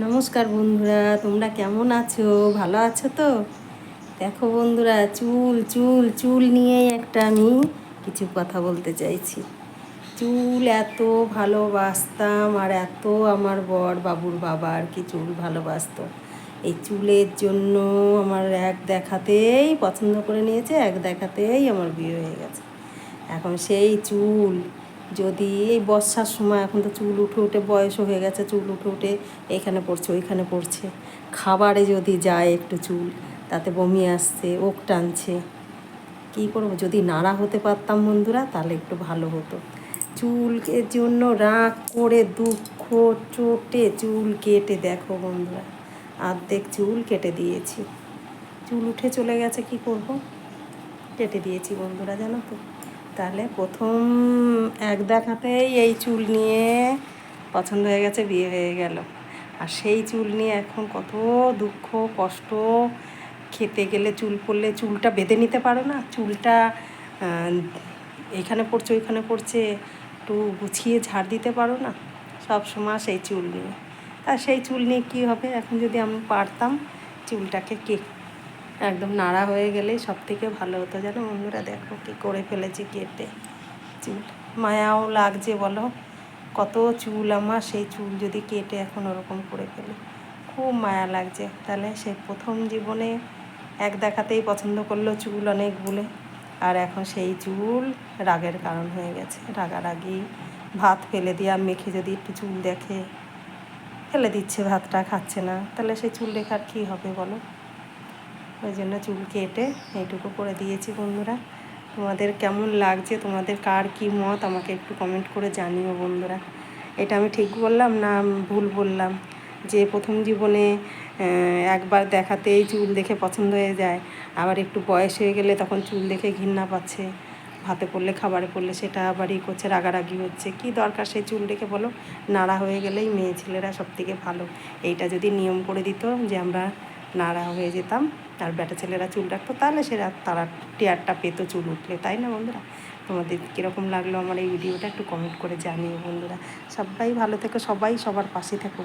নমস্কার বন্ধুরা, তোমরা কেমন আছো? ভালো আছো তো? দেখো বন্ধুরা, চুল চুল চুল নিয়েই একটা আমি কিছু কথা বলতে চাইছি। চুল এত ভালোবাসতাম, আর এত আমার বর বাবুর বাবা আর কি চুল ভালোবাসতো। এই চুলের জন্য আমার এক দেখাতেই পছন্দ করে নিয়েছে, এক দেখাতেই আমার বিয়ে হয়ে গেছে। এখন সেই চুল যদি এই বর্ষার সময়, এখন তো চুল উঠে উঠে বয়সও হয়ে গেছে, চুল উঠে উঠে এখানে পড়ছে ওইখানে পড়ছে, খাবারে যদি যায় একটু চুল তাতে বমি আসছে, ওক টানছে, কী করবো? যদি নাড়া হতে পারতাম বন্ধুরা তাহলে একটু ভালো হতো। চুলের জন্য রাগ করে দুঃখ চোটে চুল কেটে দেখো বন্ধুরা, অর্ধেক চুল কেটে দিয়েছি। চুল উঠে চলে গেছে, কি করব? কেটে দিয়েছি বন্ধুরা, জানো তো। তাহলে প্রথম এক দেখাতেই এই চুল নিয়ে পছন্দ হয়ে গেছে, বিয়ে হয়ে গেল। আর সেই চুল নিয়ে এখন কত দুঃখ কষ্ট। খেতে গেলে চুল পড়লে চুলটা বেঁধে নিতে পারো না, চুলটা এখানে পড়ছে ওইখানে পড়ছে, একটু গুছিয়ে ঝাড় দিতে পারো না, সব সময় সেই চুল নিয়ে। আর সেই চুল নিয়ে কী হবে? এখন যদি আমি পারতাম চুলটাকে একদম নাড়া হয়ে গেলেই সব থেকে ভালো হতো, জানো বন্ধুরা। দেখো কী করে ফেলেছি কেটে চুল, মায়াও লাগছে বলো। কত চুল আমার, সেই চুল যদি কেটে এখন ওরকম করে ফেলি খুব মায়া লাগছে। তাহলে সেই প্রথম জীবনে এক দেখাতেই পছন্দ করলো চুল অনেক বলে, আর এখন সেই চুল রাগের কারণ হয়ে গেছে। রাগারাগি ভাত ফেলে দিয়ে মেখে যদি একটু চুল দেখে ফেলে দিচ্ছে, ভাতটা খাচ্ছে না, তাহলে সেই চুল রেখার কী হবে বলো? ওই জন্য চুল কেটে এইটুকু করে দিয়েছি বন্ধুরা। তোমাদের কেমন লাগছে, তোমাদের কার কী মত আমাকে একটু কমেন্ট করে জানিও বন্ধুরা। এটা আমি ঠিক বললাম না ভুল বললাম? যে প্রথম জীবনে একবার দেখাতেই চুল দেখে পছন্দ হয়ে যায়, আবার একটু বয়স হয়ে গেলে তখন চুল দেখে ঘৃণা পাচ্ছে, ভাতে পড়লে খাবারে পড়লে সেটা আবারই করছে, রাগারাগি হচ্ছে। কি দরকার সেই চুল দেখে বলো? নাড়া হয়ে গেলেই মেয়ে ছেলেরা সব থেকে ভালো। এইটা যদি নিয়ম করে দিত যে আমরা নাড়া হয়ে যেতাম আর বেটা ছেলেরা চুল রাখতো, তাহলে তারা টেয়ারটা পেতো চুল উঠলে, তাই না বন্ধুরা? তোমাদের কীরকম লাগলো আমার এই ভিডিওটা একটু কমেন্ট করে জানিও বন্ধুরা। সবাই ভালো থেকো, সবাই সবার পাশে থেকো।